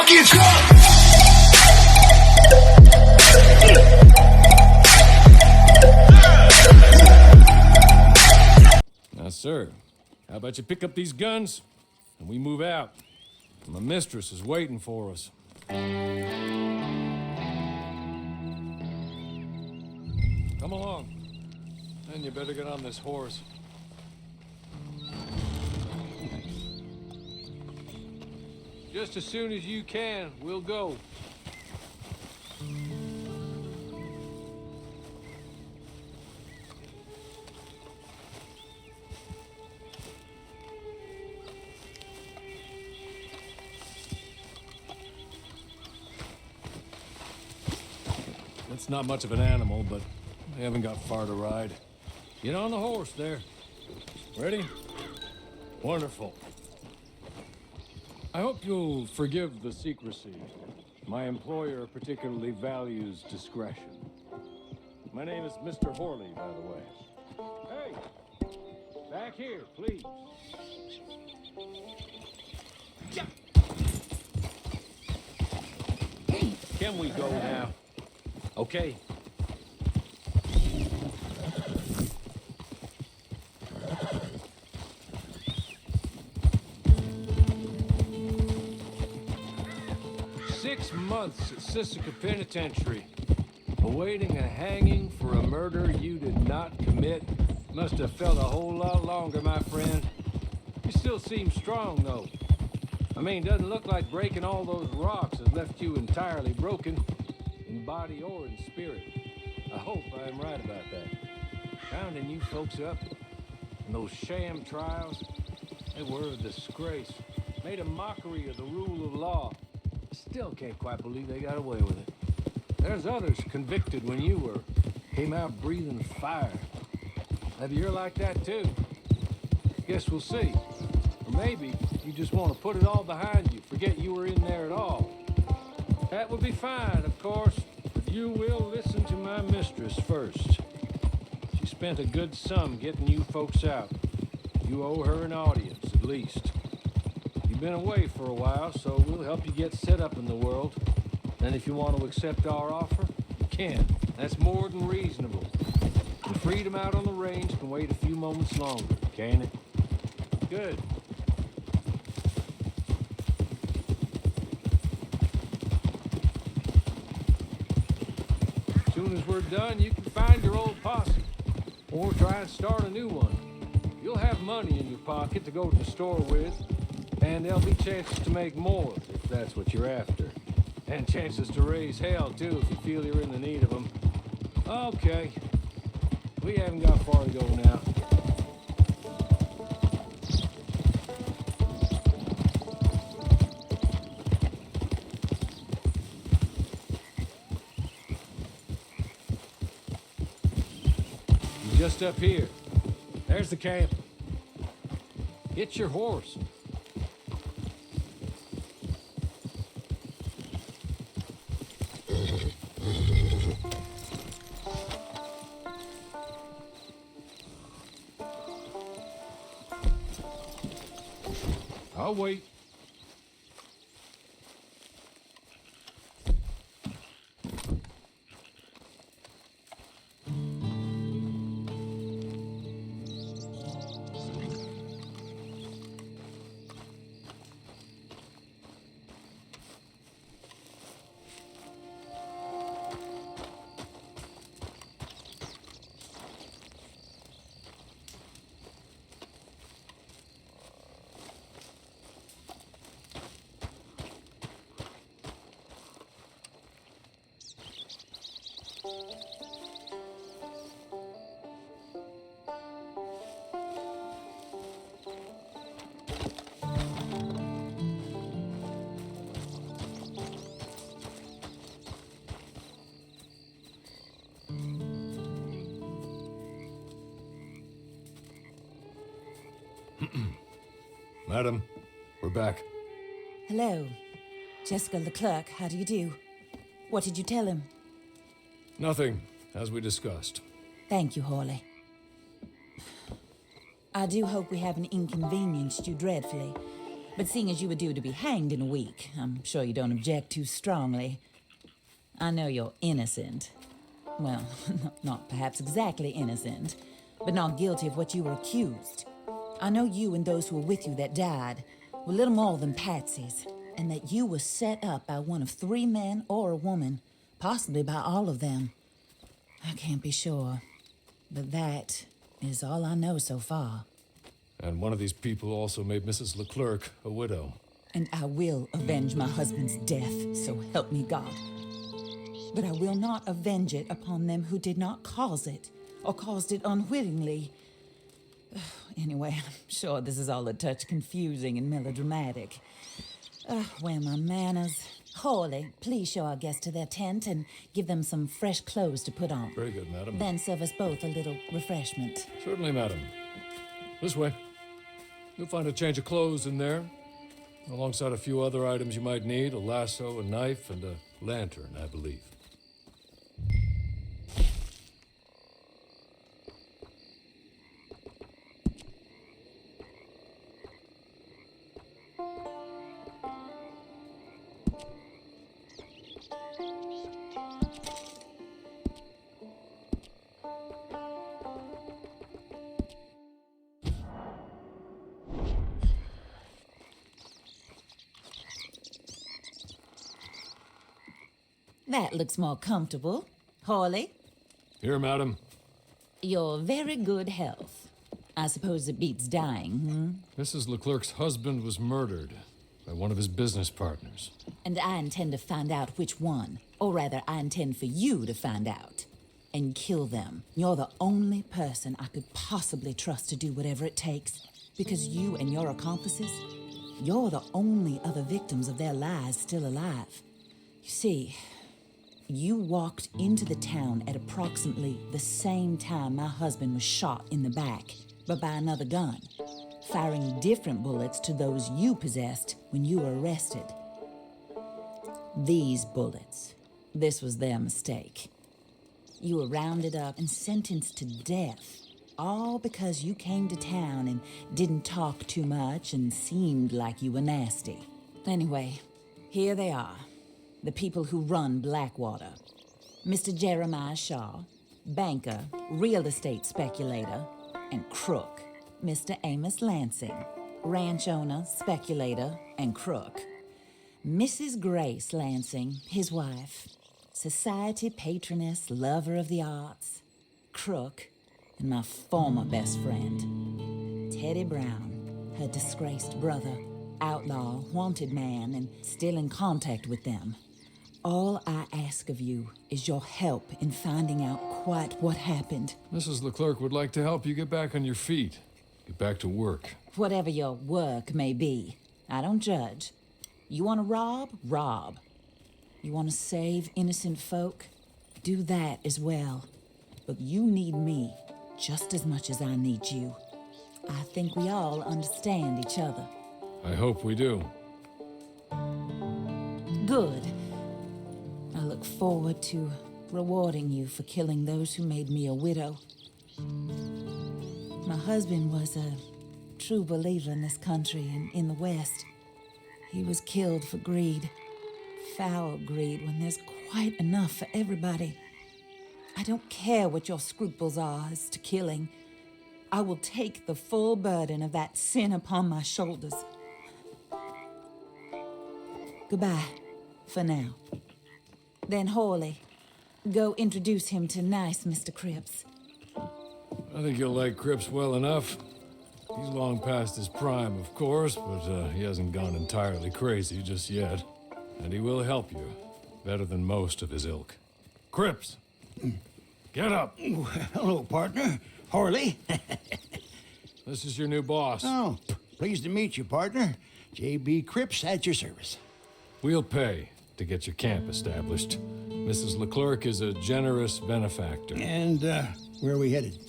fucking truck. Now, sir, how about you pick up these guns and we move out? My mistress is waiting for us. Come along. And you better get on this horse. Just as soon as you can, we'll go. It's not much of an animal, but we haven't got far to ride. Get on the horse there. Ready? Wonderful. I hope you'll forgive the secrecy. My employer particularly values discretion. My name is Mr. Horley, by the way. Hey! Back here, please. Can we go now? Okay. Months at Sisika Penitentiary, awaiting a hanging for a murder you did not commit. Must have felt a whole lot longer, my friend. You still seem strong, though. I mean, doesn't look like breaking all those rocks has left you entirely broken, in body or in spirit. I hope I'm right about that. Rounding you folks up, and those sham trials, they were a disgrace. Made a mockery of the rule of law. Still can't quite believe they got away with it. There's others convicted when you were. Came out breathing fire. Maybe you're like that too. Guess we'll see. Or maybe you just want to put it all behind you. Forget you were in there at all. That would be fine, of course. But you will listen to my mistress first. She spent a good sum getting you folks out. You owe her an audience, at least. You've been away for a while, so we'll help you get set up in the world. And if you want to accept our offer, you can. That's more than reasonable. The freedom out on the range can wait a few moments longer, can't it? Good. As soon as we're done, you can find your old posse. Or try and start a new one. You'll have money in your pocket to go to the store with. And there'll be chances to make more, if that's what you're after. And chances to raise hell, too, if you feel you're in the need of them. Okay. We haven't got far to go now. You're just up here. There's the camp. Get your horse. I'll wait. Madam, we're back. Hello. Jessica the clerk, how do you do? What did you tell him? Nothing, as we discussed. Thank you, Horley. I do hope we haven't inconvenienced you dreadfully. But seeing as you were due to be hanged in a week, I'm sure you don't object too strongly. I know you're innocent. Well, not perhaps exactly innocent, but not guilty of what you were accused. I know you and those who were with you that died were little more than patsies, and that you were set up by one of 3 men or a woman, possibly by all of them. I can't be sure, but that is all I know so far. And one of these people also made Mrs. Leclerc a widow. And I will avenge my husband's death, so help me God. But I will not avenge it upon them who did not cause it, or caused it unwittingly. Anyway, I'm sure this is all a touch confusing and melodramatic. Where are my manners? Hawley, please show our guests to their tent and give them some fresh clothes to put on. Very good, madam. Then serve us both a little refreshment. Certainly, madam. This way. You'll find a change of clothes in there, alongside a few other items you might need, a lasso, a knife, and a lantern, I believe. That looks more comfortable. Hawley, Here, madam. you're very good health. I suppose it beats dying, Mrs. Leclerc's husband was murdered by one of his business partners. And I intend to find out which one. Or rather, I intend for you to find out. And kill them. You're the only person I could possibly trust to do whatever it takes. Because you and your accomplices, you're the only other victims of their lies still alive. You see, you walked into the town at approximately the same time my husband was shot in the back, but by another gun, firing different bullets to those you possessed when you were arrested. These bullets, this was their mistake. You were rounded up and sentenced to death, all because you came to town and didn't talk too much and seemed like you were nasty. Anyway, here they are. The people who run Blackwater. Mr. Jeremiah Shaw, banker, real estate speculator, and crook. Mr. Amos Lansing, ranch owner, speculator, and crook. Mrs. Grace Lansing, his wife, society patroness, lover of the arts, crook, and my former best friend, Teddy Brown, her disgraced brother, outlaw, wanted man, and still in contact with them. All I ask of you is your help in finding out quite what happened. Mrs. Leclerc would like to help you get back on your feet. Get back to work. Whatever your work may be, I don't judge. You want to rob? Rob. You want to save innocent folk? Do that as well. But you need me just as much as I need you. I think we all understand each other. I hope we do. Good. I look forward to rewarding you for killing those who made me a widow. My husband was a true believer in this country and in the West. He was killed for greed. Foul greed when there's quite enough for everybody. I don't care what your scruples are as to killing. I will take the full burden of that sin upon my shoulders. Goodbye, for now. Then Hawley, go introduce him to nice Mr. Cripps. I think you'll like Cripps well enough. He's long past his prime, of course, but he hasn't gone entirely crazy just yet. And he will help you, better than most of his ilk. Cripps! Get up! Hello, partner. Hawley. This is your new boss. Oh, pleased to meet you, partner. J.B. Cripps at your service. We'll pay to get your camp established. Mrs. Leclerc is a generous benefactor. And, where are we headed?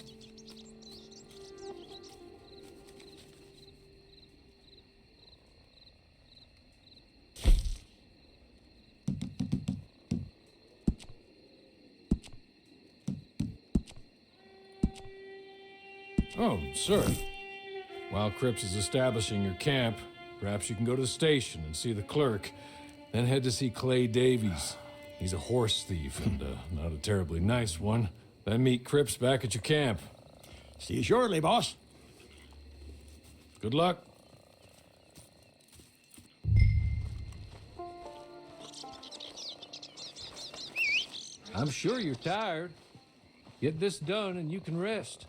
Oh, sir. While Cripps is establishing your camp, Perhaps you can go to the station and see the clerk, then head to see Clay Davies. He's a horse thief and not a terribly nice one. Then meet Cripps back at your camp. See you shortly, boss. Good luck. I'm sure you're tired. Get this done and you can rest.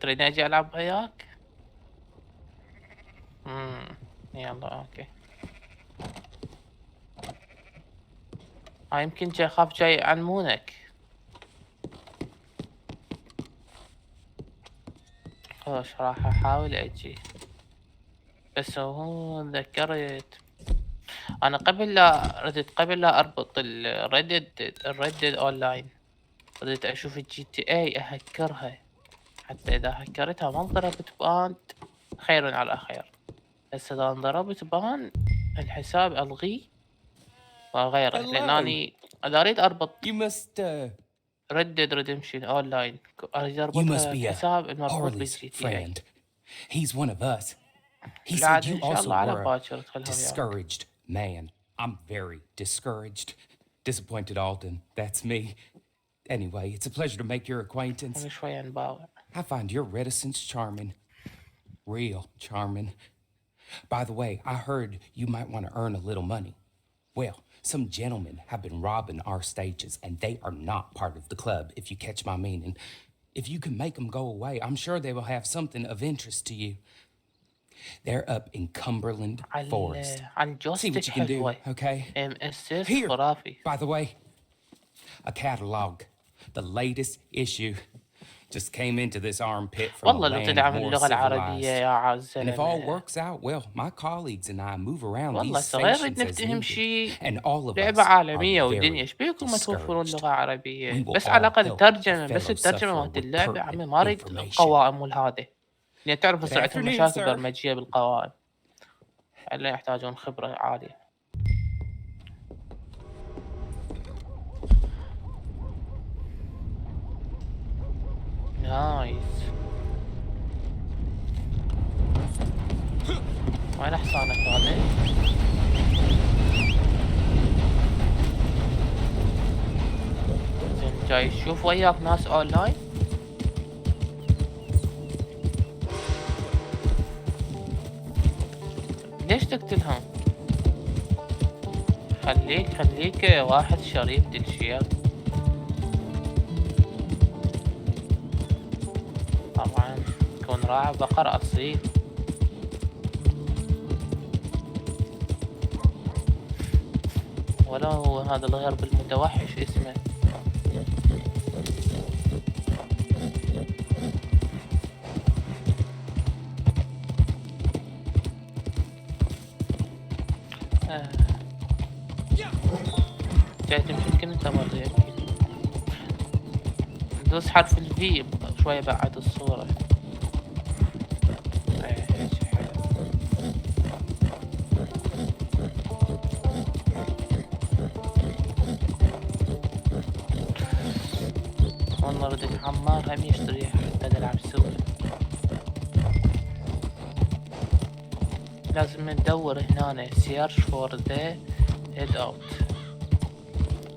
تريدني اجي العب وياك؟ يلا اوكي. يمكن جاي اخاف جاي يعلمونك. خوش راح احاول اجي، بس هو ذكرت انا قبل لا اربط الردد اونلاين، ردت اشوف الجي تي اي اهكرها، حتى اذا هكرتها ما انضربت بان خير على خير، بس اذا انضربت بان الحساب الغيه واغيره، لان اني اذا اريد اربط ردد ريدمشن اونلاين اريد اربطها بحساب المربوط بالجي تي اي. He's one of us. He لا عاد said you ان شاء also الله على were a باكر ادخلها وياك. discouraged man. I'm very discouraged. Disappointed Alden, that's me. Anyway, it's a pleasure to make your acquaintance. انا شوية نباوع. I find your reticence charming. Real charming. By the way, I heard you might want to earn a little money. Well, some gentlemen have been robbing our stages, and they are not part of the club, if you catch my meaning. If you can make them go away, I'm sure they will have something of interest to you. They're up in Cumberland Forest. عن See what جوستك you can do, حلوة. okay? اسس Here, خرافي. by the way, a catalog. The latest issue just came into this armpit from a والله لو land تدعم more اللغة العربية civilized. يا عز And if all الزلمة. works out, well, my colleagues and I move around والله these صغير stations بدنا as نفتهم needed. شيء And all of us لعبة عالمية are ودنيا، very ايش بيكم ما توفرون discouraged. لغة عربية؟ We will بس على all الأقل help a ترجمة، بس fellow الترجمة sufferer مالت with اللعبة عمي، pertinent ما أريد information. قوائم والهذا، لأن تعرف Good صار عندهم afternoon, مشاكل sir. برمجية بالقوائم، إلا يحتاجون خبرة عالية. نايس. وين حصانك هذا؟ زين جاي تشوف وياك ناس اونلاين؟ ليش تقتلهم؟ خليك واحد شريف دلشير. طبعا تكون راعي بقر اصيل. ولا هو هذا الغرب المتوحش اسمه. جاي تمشي يمكن انت برضه يمكن دوس حرف الفي شوية بعد الصورة. والله ردت حمار هم يشتريها حتى نلعب سوا. لازم ندور هنا search for the head out.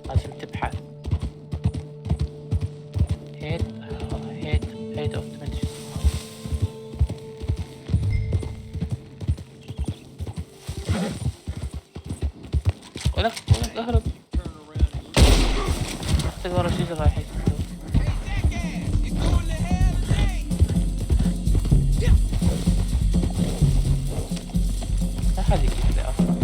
لازم تبحث head out من شو اسمها. ولك اهرب. اختي ورا شي رايح يسوي. لا حد يجيب لي اصلا.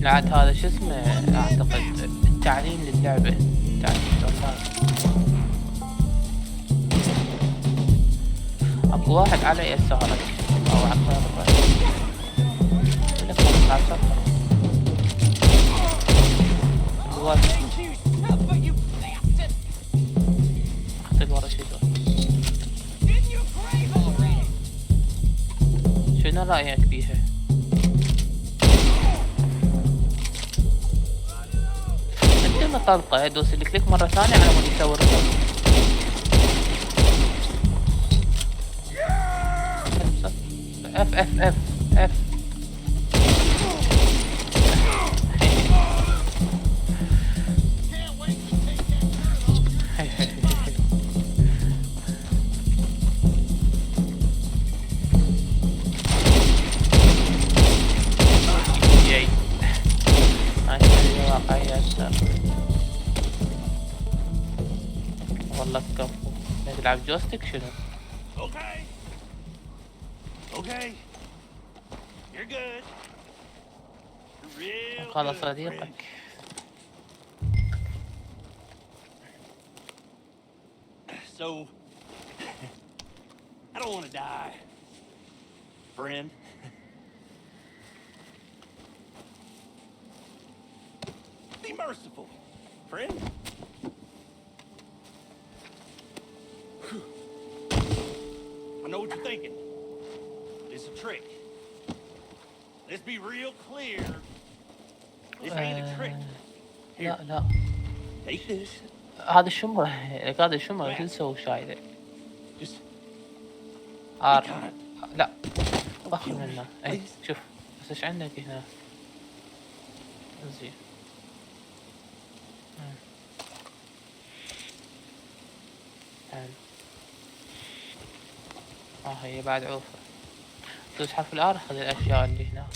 لعد هذا شو اسمه اعتقد التعليم للعبة، تعليم اكو واحد على يسارك او على يمينك لك على السطح. اختي ورا شي شنو رايك بيها؟ طلقة دوس الكليك مرة ثانية على مود يصور الطلقة. اف ياي هاي واقعية أكثر. والله كفو. تلعب جوستيك شنو؟ Okay. You're good. You're real هذا good, صديقك. friend. So, I don't want to die, friend. Be merciful, friend. I know what you're thinking. It's a trick. just be real clear. This ain't a trick. لا لا Take this. هذا الشمرة لك، هذا الشمرة شو تسوي شايله؟ Just be عار kind. لا بخل منه. اي شوف بس ايش عندك هنا؟ زين حلو. هي بعد عوفة. دوس حرف الآر خذ الأشياء اللي هنا.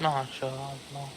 ما شاء الله.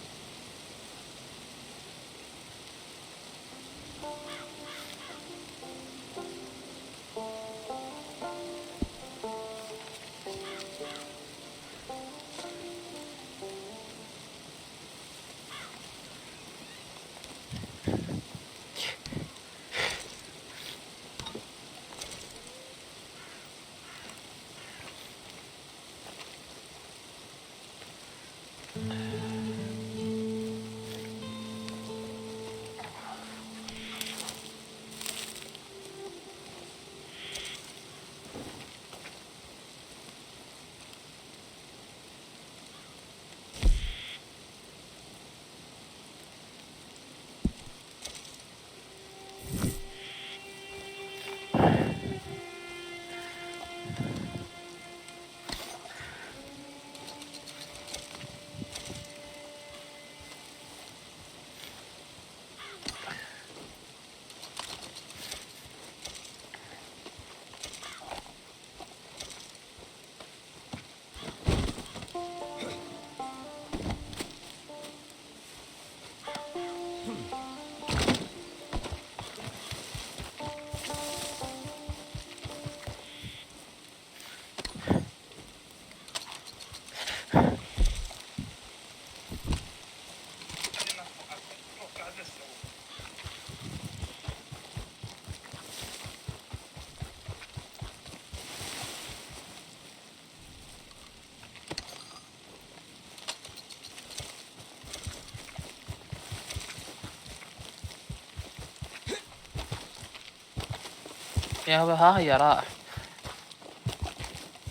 ها هي راح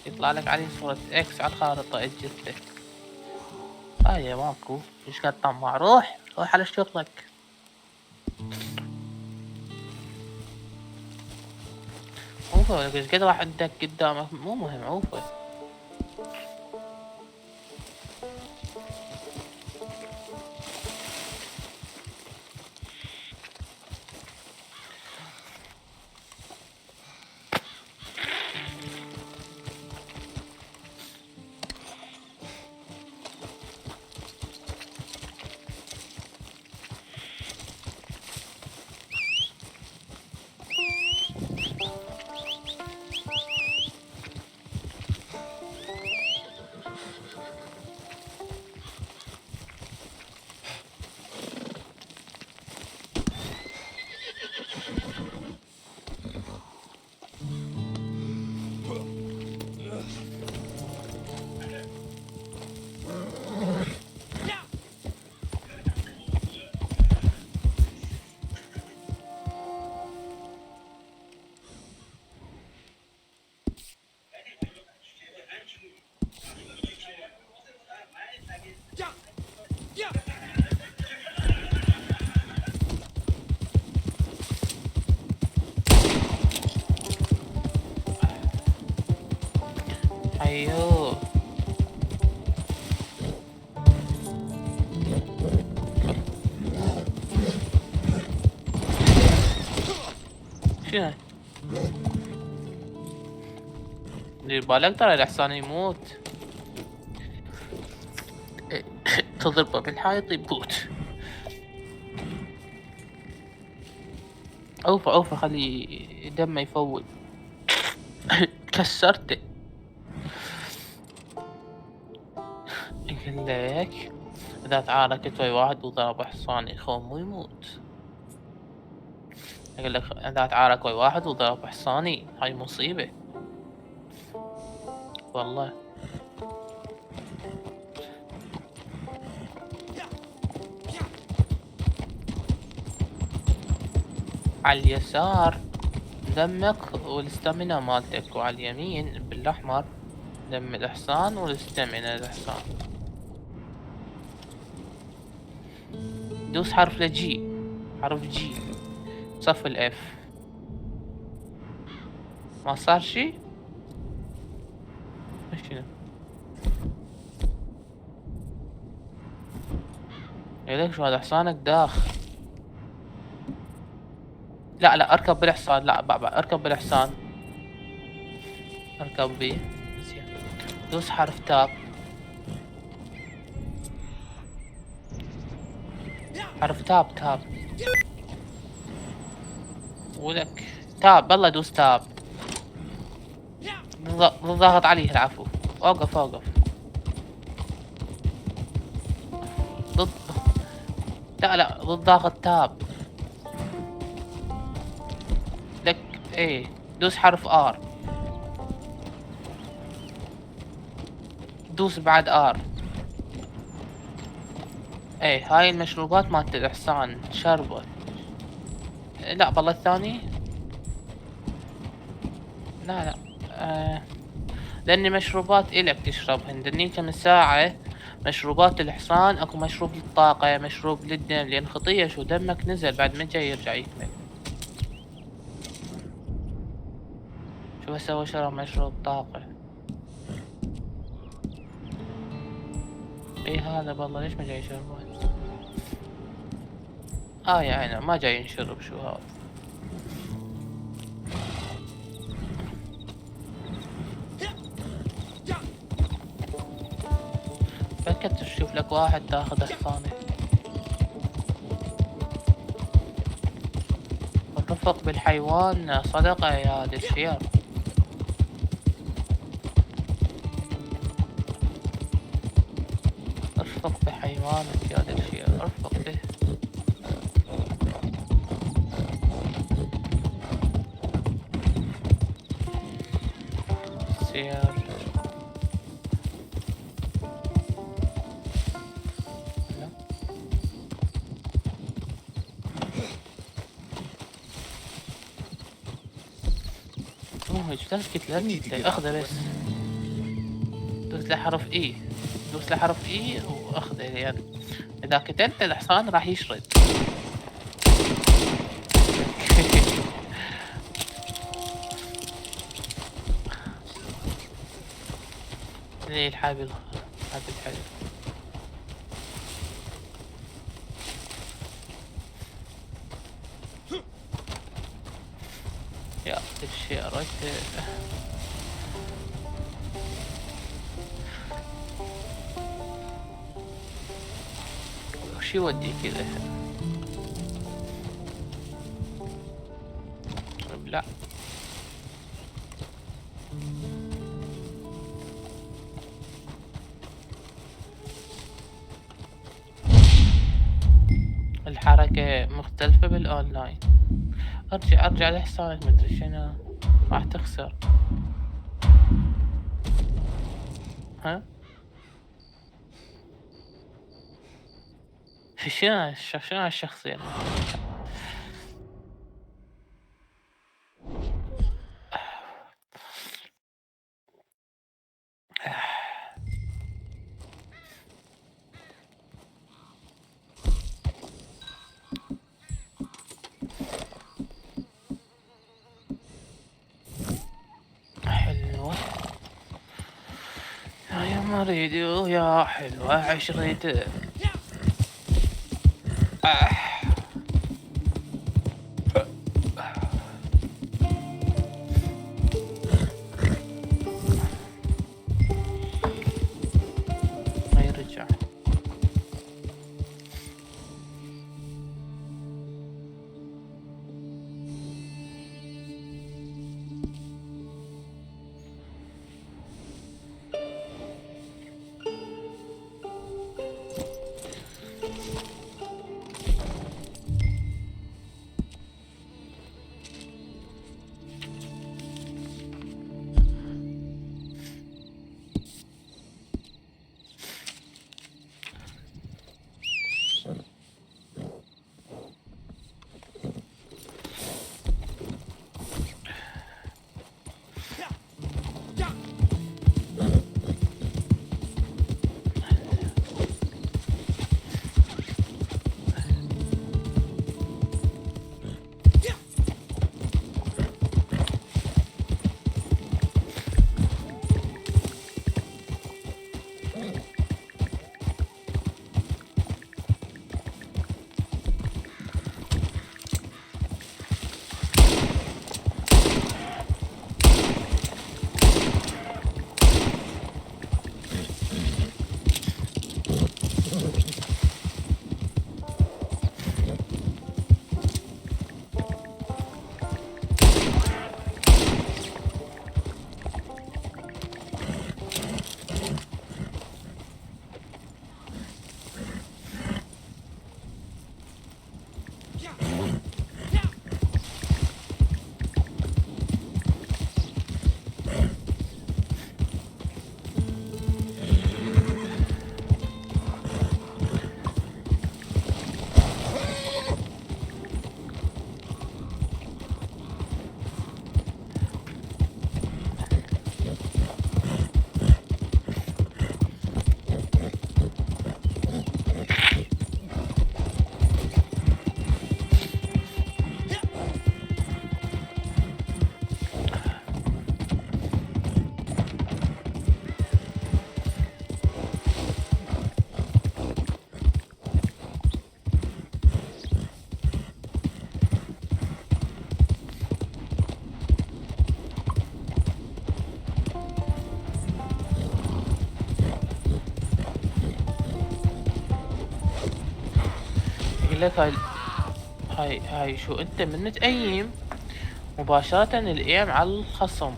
يطلع لك عليه صورة اكس على الخارطة الجثة. هاي ماكو ايش قد طماع. روح على شغلك. عوفة ايش قد راح عندك قدامك مو مهم. عوفة ايوه شو هاي؟ دير بالك ترى الإحسان يموت. تضربه بالحائط يموت. اوفى اوفى خلي دمه يفوت. كسرته. يقول لك اذا تعاركت ويا واحد وضرب حصان يخون مو يموت. يقول لك اذا تعارك ويا واحد وضرب حصاني هاي مصيبة والله. على اليسار دمك والاستامينا مالتك، وعلى اليمين بالاحمر دم الحصان والاستامينا الحصان. دوس حرف لجي، حرف جي صف الاف. ما صار شي؟ شنو؟ يقولك شو هذا حصانك داخ. لا لا اركب بالحصان، لا اركب بالحصان. اركب بيه زين. دوس حرف تاب. حرف تاب ولك تاب، بالله دوس تاب. ضغط عليه العفو. اوقف ضد. لا ضد ضاغط تاب لك. ايه دوس حرف ار. دوس بعد ار. ايه هاي المشروبات مالت الحصان شربه. لا بالله الثاني. لا لاني مشروبات الك تشربهن دني كم ساعة. مشروبات الحصان اكو مشروب للطاقة، مشروب للدم، لان خطية شو دمك نزل بعد ما جاي يرجع يكمل. شو بسوي؟ شرب مشروب طاقة. ايه هذا بالله ليش ما جاي يشربون؟ يا عيني ما جاي ينشرب. شو هذا؟ فكرت تشوف لك واحد تاخذ حصانه. الرفق بالحيوان صدقة يا ذي الشير. ارفق بحيوانك يا ذي الشير، ارفق به. سير لا اخذه بس. دوس لحرف اي، دوس لحرف اي واخذه يعني. اذا قتلت الحصان راح يشرد. ليه الحبل حلو. يا الشيء وش يودي كذا؟ لا الحركة مختلفة بالاونلاين. ارجع لحصانك مدري شنو راح تخسر. ها شنو الشخصية؟ حلوة يا مريض يا حلوة عشريته. ما يرجع. يقول لك هاي شو انت من تقيم مباشرة الايم على الخصم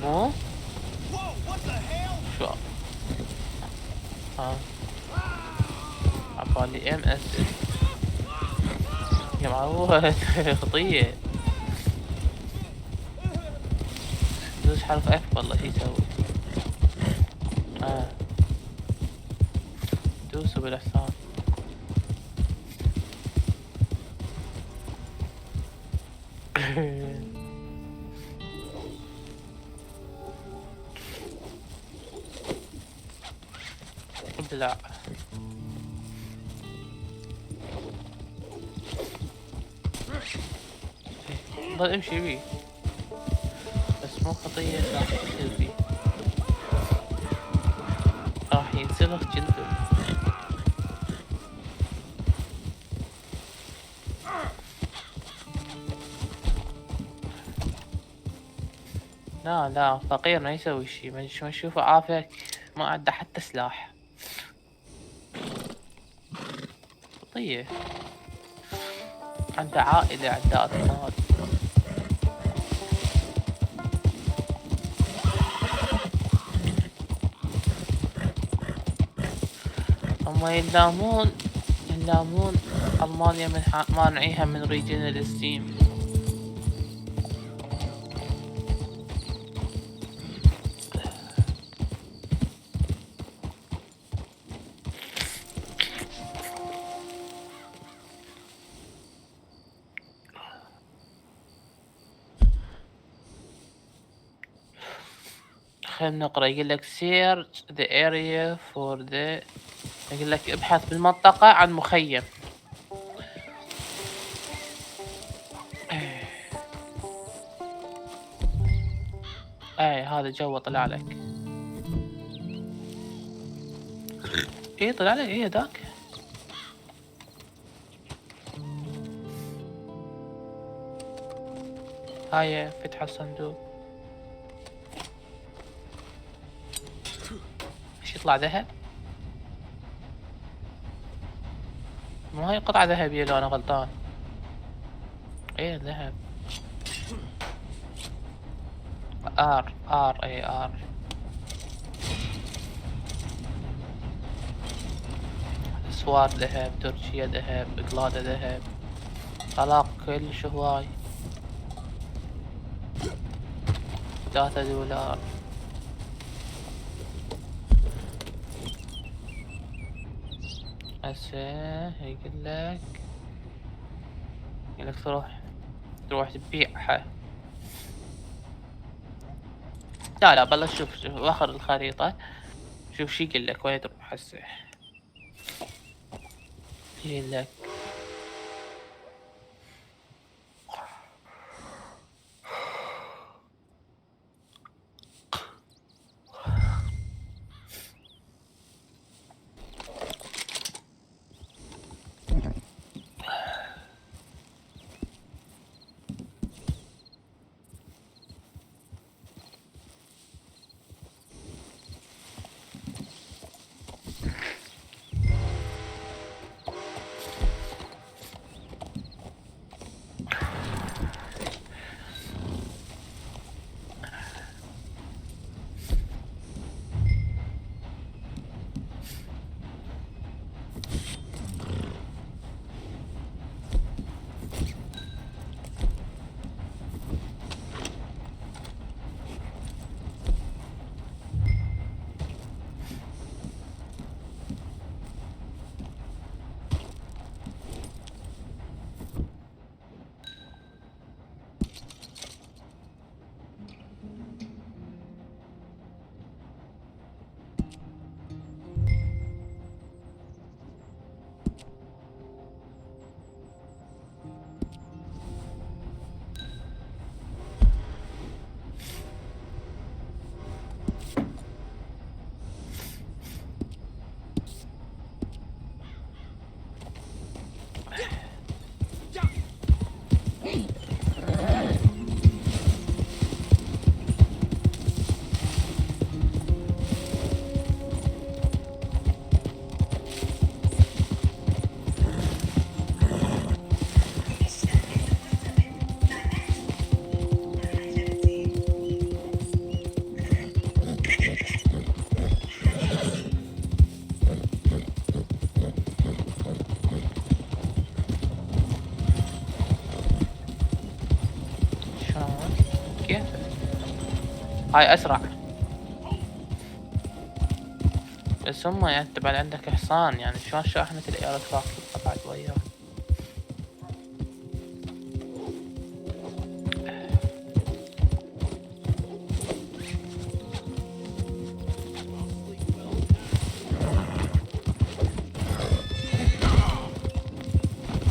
مو شو عبالي ام اس يا معود خطية دوس حرف اف والله شي يسوي دوسوا بالاحسان ابلع ضل امشي بيه بس مو خطية راح يصير بيه راح ينسلخ جلده لا فقير ما يسوي شي ما اشوفه عافك ما عنده حتى سلاح خطية عنده عائلة عنده أطفال هم يلامون ألمانيا من مانعيها من ريجنال ستيم خلينا نقرأ يقول لك search the area for the يقول لك ابحث بالمنطقة عن مخيم هذا جو طلع لك طلع لك هذاك هاي فتح الصندوق ايش يطلع ذهب مو هاي قطعة ذهبية لو انا غلطان ذهب ار اسوار ذهب تركيا ذهب بقلادة ذهب طلاق كل هواي $3 هسه يقول لك تروح تبيعها لا بلش شوف اخر الخريطة شوف شي يقول لك وين تروح هسه يقول لك كيف هاي اسرع. بس هم يعني انت بعد عندك حصان، يعني شلون شاحنة العيال تراكبها بعد وياه.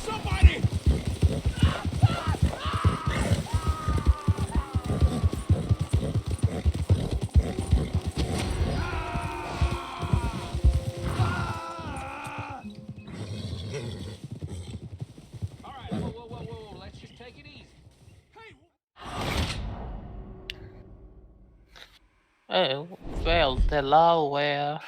Somebody! All right, whoa. Let's just take it easy. ايه failed Delaware.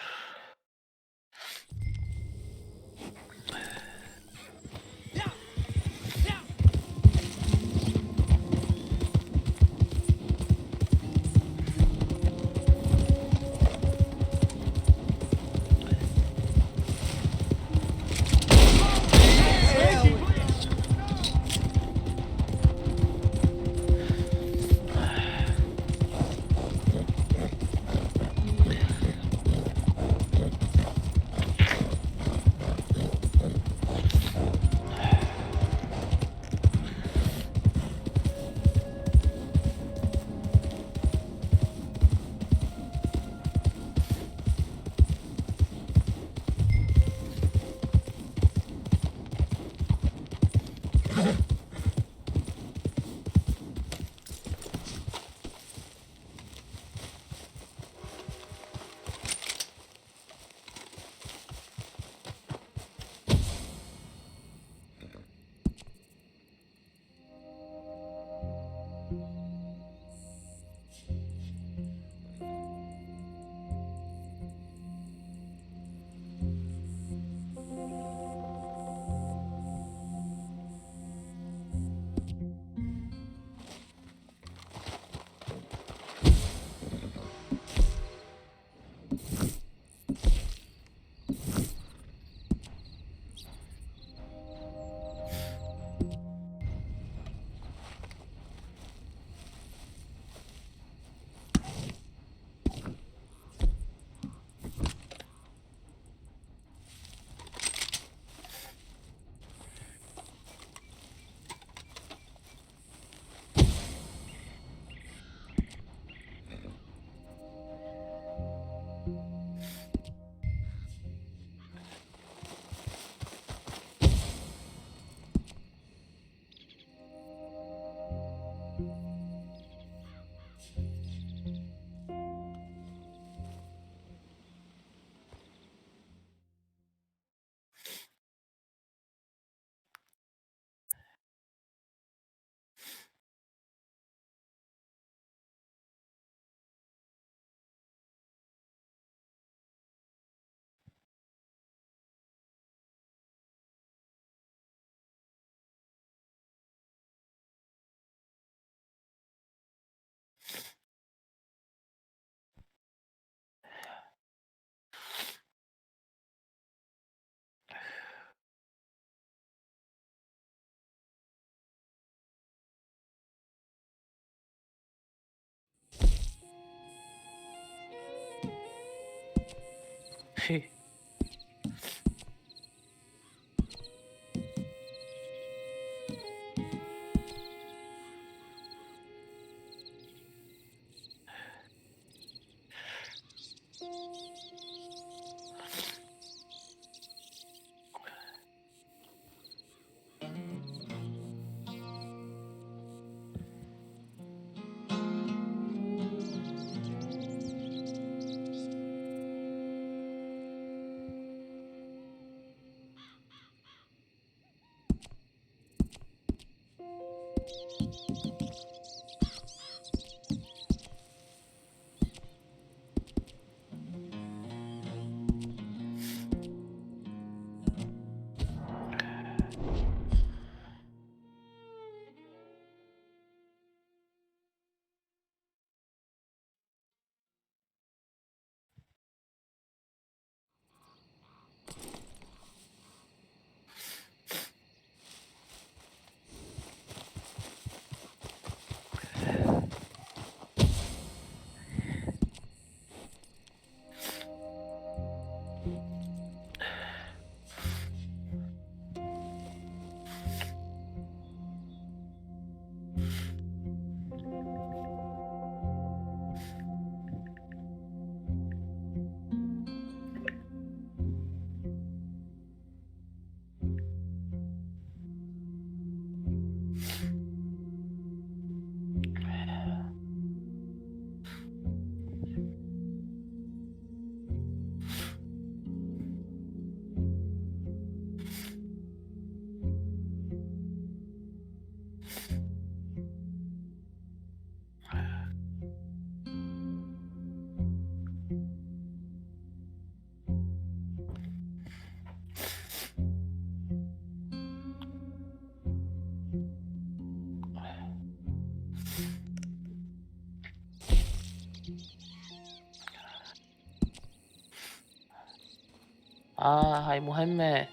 هاي مهمة.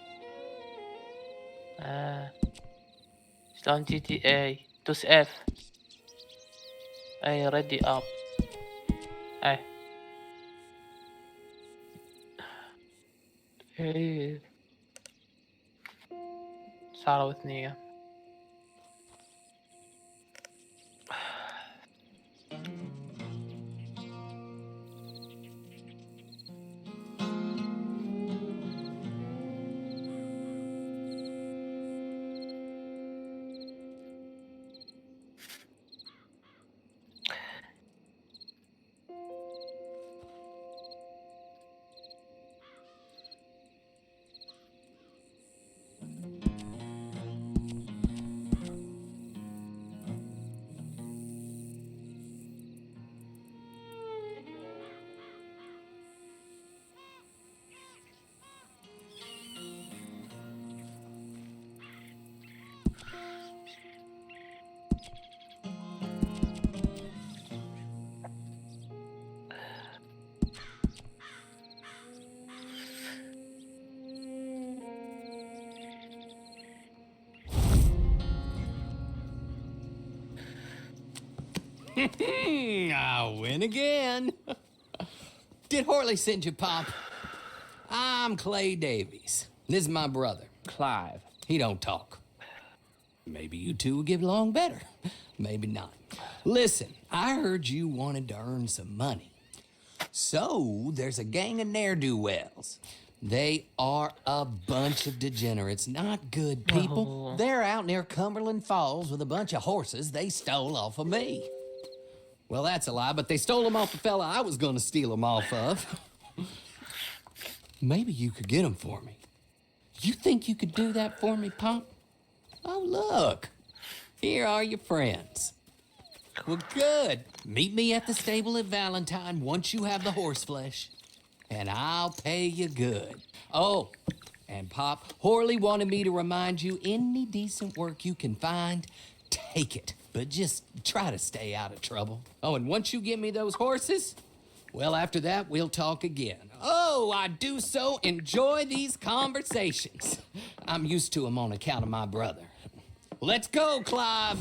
شلون جي تي اي دوس اف. اي ريدي اب. اي اي صاروا اثنين. I win again. Did Horley send you, Pop? I'm Clay Davies. This is my brother, Clive. He don't talk. Maybe you two will get along better. Maybe not. Listen, I heard you wanted to earn some money. So, there's a gang of ne'er-do-wells. They are a bunch of degenerates, not good people. They're out near Cumberland Falls with a bunch of horses they stole off of me. Well, that's a lie, but they stole them off the fella I was going to steal them off of. Maybe you could get them for me. You think you could do that for me, Pop? Oh, look. Here are your friends. Well, good. Meet me at the stable at Valentine once you have the horse flesh. And I'll pay you good. Oh, and Pop, Horley wanted me to remind you, any decent work you can find, take it. But just try to stay out of trouble. Oh, and once you give me those horses, well, after that, we'll talk again. Oh, I do so enjoy these conversations. I'm used to them on account of my brother. Let's go, Clive.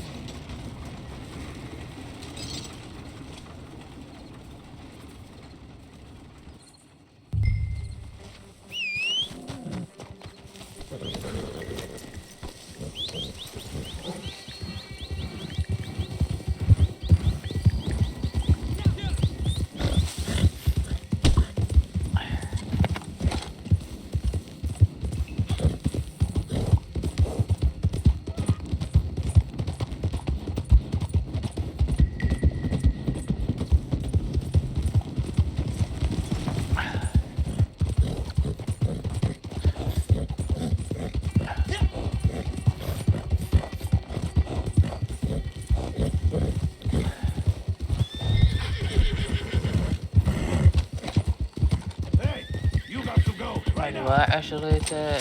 وعشرته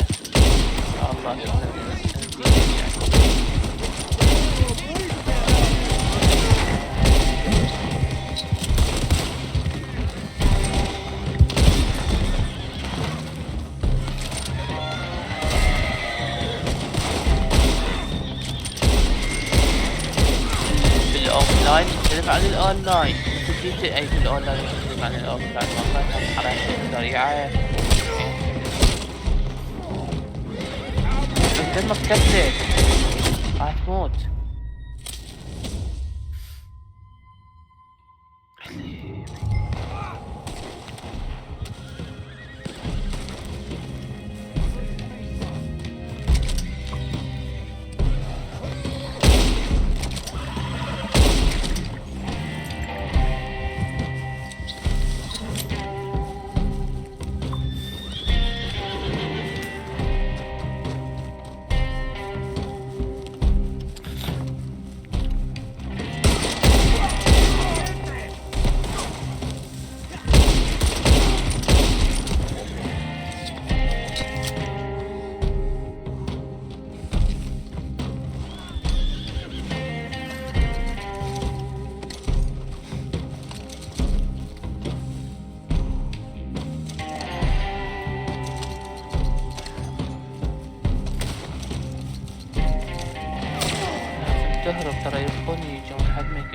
الله بالاوفلاين تختلف عن الاونلاين. تبدي اي في الاونلاين تختلف عن الاوفلاين. والله حركة سريعة دمك كتلك هتموت.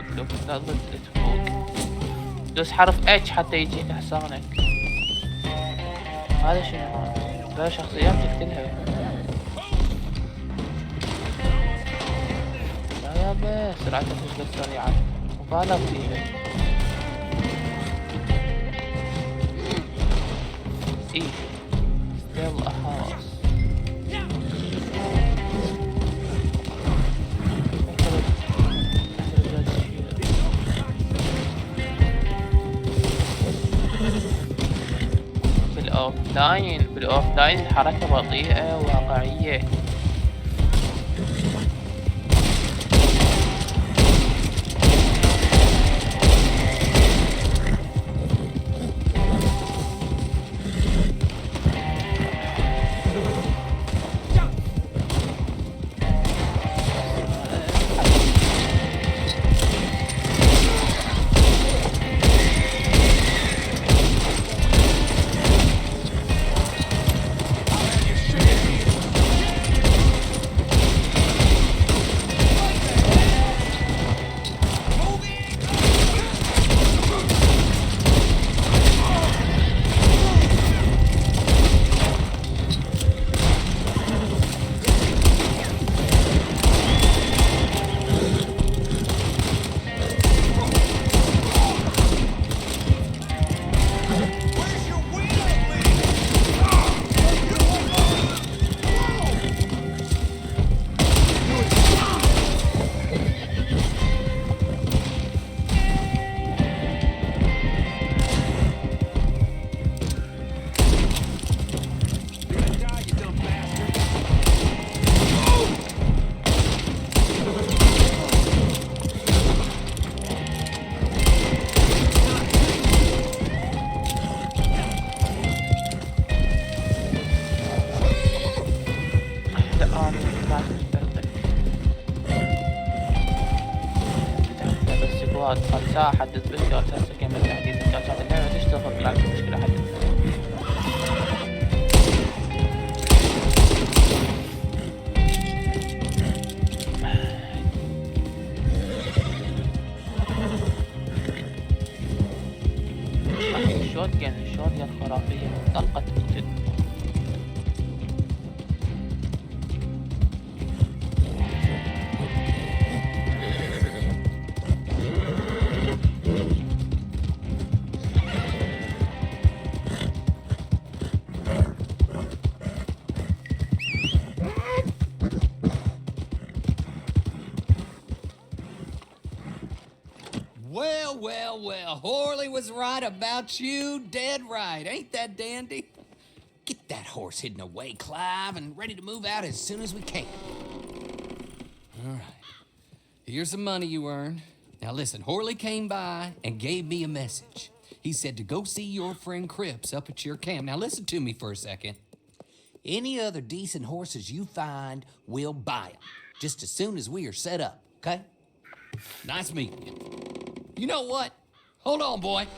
يدخلوك، لا ضد يدخلوك. دوس حرف اتش حتى يجيك حصانك. هذا شنو هذا؟ لا شخصيات تقتلها. لا بس سرعتها مش قد سريعة، مبالغ فيها. ايه still a horse. بالاوفلاين الحركة بطيئة وواقعية. خمسة حدث بس أساس كامل تحديث إنتاجات اللعبة تشتغل بالعكس مشكلة حدث. الشوتجن خرافية طلقة تقتل. Well, Horley was right about you, dead right. Ain't that dandy? Get that horse hidden away, Clive, and ready to move out as soon as we can. All right. Here's the money you earned. Now listen, Horley came by and gave me a message. He said to go see your friend Cripps up at your camp. Now listen to me for a second. Any other decent horses you find, we'll buy them. Just as soon as we are set up, okay? Nice meeting you. You know what? Hold on, boy.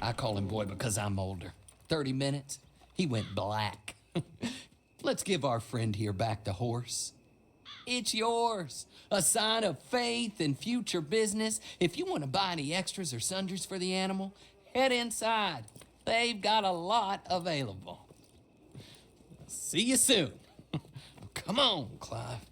I call him boy because I'm older. 30 minutes, he went black. Let's give our friend here back the horse. It's yours. A sign of faith and future business. If you want to buy any extras or sundries for the animal, head inside. They've got a lot available. See you soon. Come on, Clive.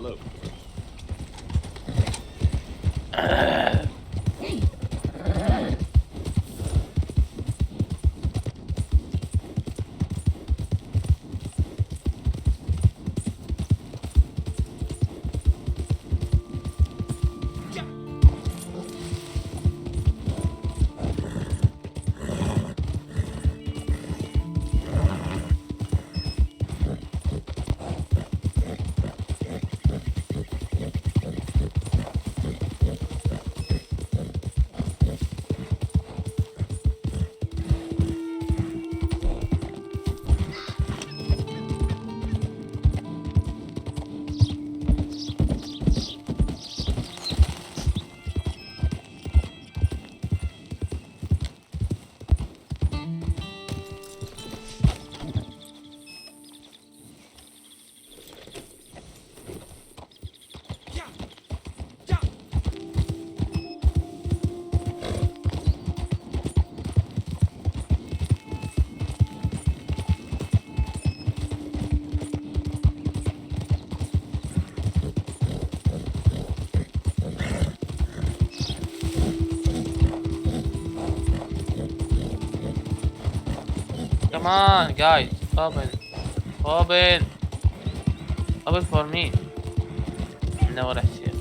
Look. Come on, guys. Open. Open. Open for me. No راح يصير.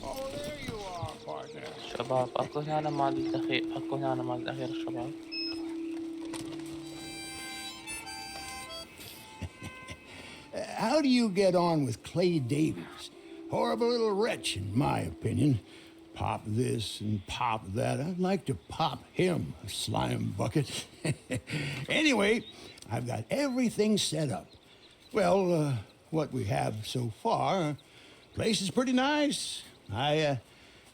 Oh, there you are, partner. شباب اكو هنا مال الأخير، اكو هنا مال الأخير الشباب. How do you get on with Clay Davies? Horrible little wretch, in my opinion. Pop this and pop that. I'd like to pop him, a slime bucket. Anyway, I've got everything set up. Well, what we have so far, place is pretty nice. I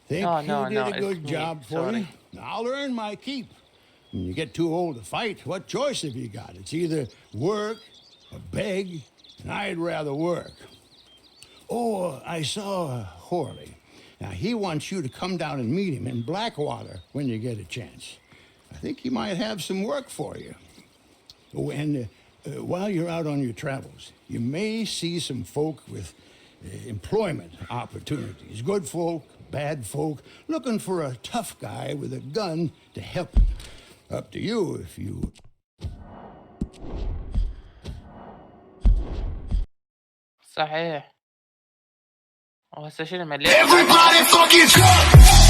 think No, you did a it's good me. job for Sorry. you. I'll earn my keep. When you get too old to fight, what choice have you got? It's either work or beg, and I'd rather work. Oh, I saw Horley. Now, he wants you to come down and meet him in Blackwater when you get a chance. I think he might have some work for you. Oh, and while you're out on your travels, you may see some folk with employment opportunities. Good folk, bad folk, looking for a tough guy with a gun to help them. Up to you if you... صحيح. وهسه شنو مليت؟ Everybody fucking drunk!